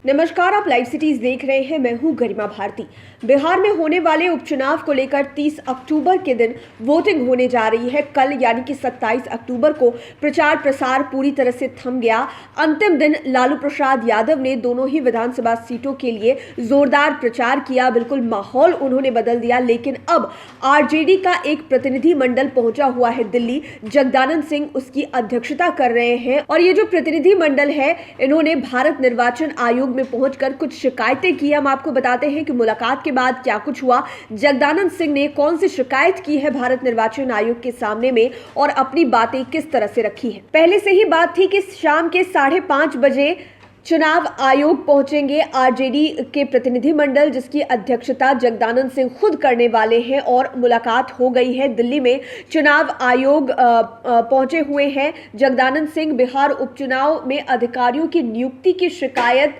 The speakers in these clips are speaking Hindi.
नमस्कार, आप लाइव सिटीज देख रहे हैं। मैं हूं गरिमा भारती। बिहार में होने वाले उपचुनाव को लेकर 30 अक्टूबर के दिन वोटिंग होने जा रही है। कल यानी कि 27 अक्टूबर को प्रचार प्रसार पूरी तरह से थम गया। अंतिम दिन लालू प्रसाद यादव ने दोनों ही विधानसभा सीटों के लिए जोरदार प्रचार किया। बिल्कुल माहौल उन्होंने बदल दिया। लेकिन अब आरजेडी का एक प्रतिनिधि मंडल पहुंचा हुआ है दिल्ली। जगदानंद सिंह उसकी अध्यक्षता कर रहे हैं और ये जो प्रतिनिधि मंडल है, इन्होंने भारत निर्वाचन आयोग में पहुंचकर कुछ शिकायतें की। हम आपको बताते हैं कि मुलाकात के बाद क्या कुछ हुआ, जगदानंद सिंह ने कौन सी शिकायत की है भारत निर्वाचन आयोग के सामने में और अपनी बातें किस तरह से रखी है। पहले से ही बात थी कि शाम के 5:30 बजे चुनाव आयोग पहुंचेंगे आरजेडी के प्रतिनिधि मंडल, जिसकी अध्यक्षता जगदानंद सिंह खुद करने वाले हैं और मुलाकात हो गई है। दिल्ली में चुनाव आयोग पहुंचे हुए हैं जगदानंद सिंह। बिहार उपचुनाव में अधिकारियों की नियुक्ति की शिकायत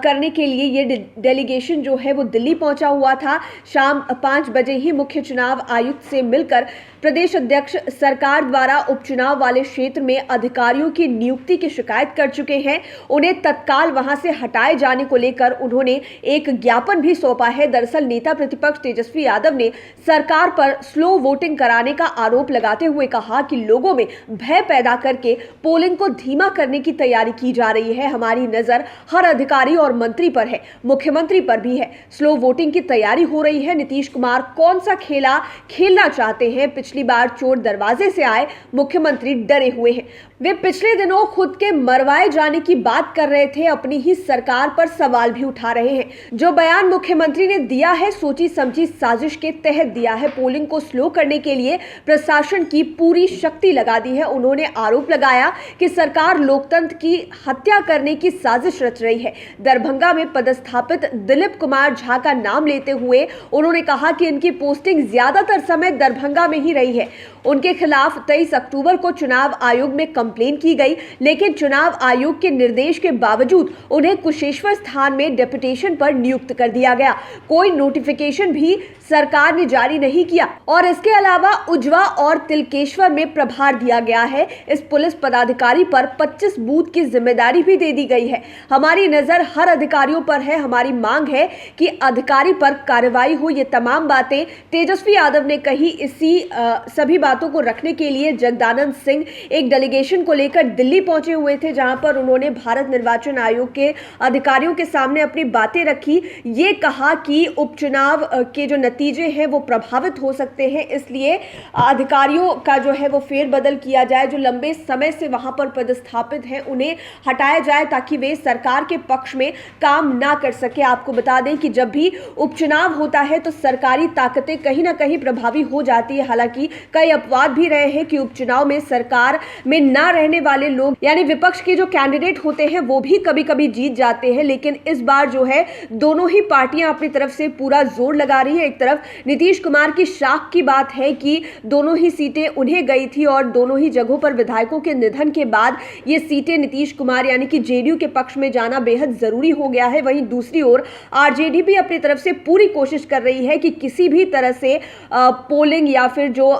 करने के लिए ये डेलीगेशन जो है वो दिल्ली पहुंचा हुआ था। शाम 5 बजे ही मुख्य चुनाव आयुक्त से मिलकर प्रदेश अध्यक्ष सरकार द्वारा उपचुनाव वाले क्षेत्र में अधिकारियों की नियुक्ति की शिकायत कर चुके हैं। उन्हें तत्काल वहां से हटाए जाने को लेकर उन्होंने एक ज्ञापन भी सौंपा है। दरअसल नेता प्रतिपक्ष तेजस्वी यादव ने सरकार पर स्लो वोटिंग कराने का आरोप लगाते हुए कहा कि लोगों में भय पैदा करके पोलिंग को धीमा करने की तैयारी की जा रही है। हमारी नजर हर अधिकारी और मंत्री पर है, मुख्यमंत्री पर भी है। स्लो वोटिंग की तैयारी हो रही है। नीतीश कुमार कौन सा खेला खेलना चाहते हैं? पिछली बार चोर दरवाजे से आए, मुख्यमंत्री डरे हुए हैं। वे पिछले दिनों खुद के मरवाए जाने की बात कर रहे थे, अपनी ही सरकार पर सवाल भी उठा रहे हैं। जो बयान मुख्यमंत्री ने दिया है, सोची समझी साजिश के तहत दिया है। पोलिंग को स्लो करने के लिए प्रशासन की पूरी शक्ति लगा दी है। उन्होंने आरोप लगाया कि सरकार लोकतंत्र की हत्या करने की साजिश रच रही है। दरभंगा में पदस्थापित दिलीप कुमार झा का नाम लेते हुए उन्होंने कहा कि इनकी पोस्टिंग ज्यादातर समय दरभंगा में ही रही है। उनके खिलाफ 23 अक्टूबर को चुनाव आयोग में कंप्लेन की गई, लेकिन चुनाव आयोग के निर्देश के बावजूद उन्हें कुशेश्वर स्थान में डेपुटेशन पर नियुक्त कर दिया गया। कोई नोटिफिकेशन भी सरकार ने जारी नहीं किया और इसके अलावा उजवा और तिलकेश्वर में प्रभार दिया गया है। इस पुलिस पदाधिकारी पर 25 बूथ की जिम्मेदारी भी दे दी गई है। हमारी नजर हर अधिकारियों पर है। हमारी मांग है कि अधिकारी पर कार्रवाई हो। ये तमाम बातें तेजस्वी यादव ने कही। इसी सभी बातों को रखने के लिए जगदानंद सिंह एक डेलीगेशन को लेकर दिल्ली पहुंचे हुए थे, जहां पर उन्होंने भारत निर्वाचन आयोग के अधिकारियों के सामने अपनी बातें रखी। ये कहा कि उपचुनाव के जो नतीजे हैं वो प्रभावित हो सकते हैं, इसलिए अधिकारियों का जो है वो फेरबदल किया जाए। जो लंबे समय से वहां पर पदस्थापित हैं उन्हें हटाया जाए ताकि वे सरकार के पक्ष में काम ना कर सके। आपको बता दें कि जब भी उपचुनाव होता है तो सरकारी ताकतें कहीं ना कहीं प्रभावी हो जाती है। हालांकि कई अपवाद भी रहे हैं कि उपचुनाव में सरकार में ना रहने वाले लोग यानी विपक्ष के जो कैंडिडेट होते हैं वो भी कभी कभी जीत जाते हैं। लेकिन इस बार जो है दोनों ही पार्टियां अपनी तरफ से पूरा जोर लगा रही है। एक तरफ नीतीश कुमार की शाख की बात है कि दोनों ही सीटें उन्हें गई थी और दोनों ही जगहों पर विधायकों के निधन के बाद ये सीटें नीतीश कुमार यानी कि जेडीयू के पक्ष में जाना बेहद जरूरी हो गया है। वहीं दूसरी ओर आरजेडी भी अपनी तरफ से पूरी कोशिश कर रही है कि किसी भी तरह से पोलिंग या फिर जो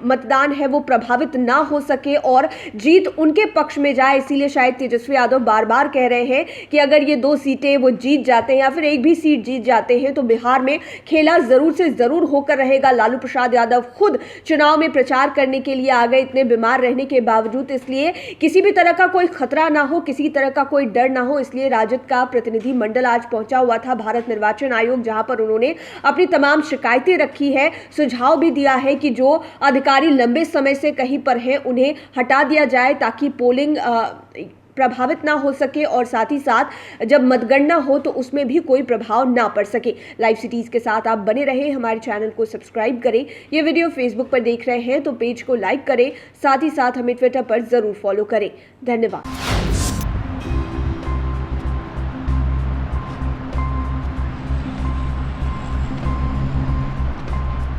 मतदान है वो प्रभावित ना हो सके और जीत उनके पक्ष में जाए। इसीलिए शायद तेजस्वी यादव बार बार कह रहे हैं कि अगर ये 2 सीटें वो जीत जाते हैं या फिर एक भी सीट जीत जाते हैं तो बिहार में खेला जरूर से जरूर होकर रहेगा। लालू प्रसाद यादव खुद चुनाव में प्रचार करने के लिए आ गए, इतने बीमार रहने के बावजूद, इसलिए किसी भी तरह का कोई खतरा ना हो, किसी तरह का कोई डर ना हो, इसलिए राजद का प्रतिनिधि मंडल आज पहुंचा हुआ था भारत निर्वाचन आयोग, जहां पर उन्होंने अपनी तमाम शिकायतें रखी है, सुझाव भी दिया है कि जो अधिकारी लंबे समय से कहीं पर हैं उन्हें हटा दिया जाए ताकि पोलिंग प्रभावित ना हो सके और साथ ही साथ जब मतगणना हो तो उसमें भी कोई प्रभाव ना पड़ सके। लाइव सिटीज के साथ आप बने रहें, हमारे चैनल को सब्सक्राइब करें। ये वीडियो फेसबुक पर देख रहे हैं तो पेज को लाइक करें, साथ ही साथ हमें ट्विटर पर जरूर फॉलो करें। धन्यवाद।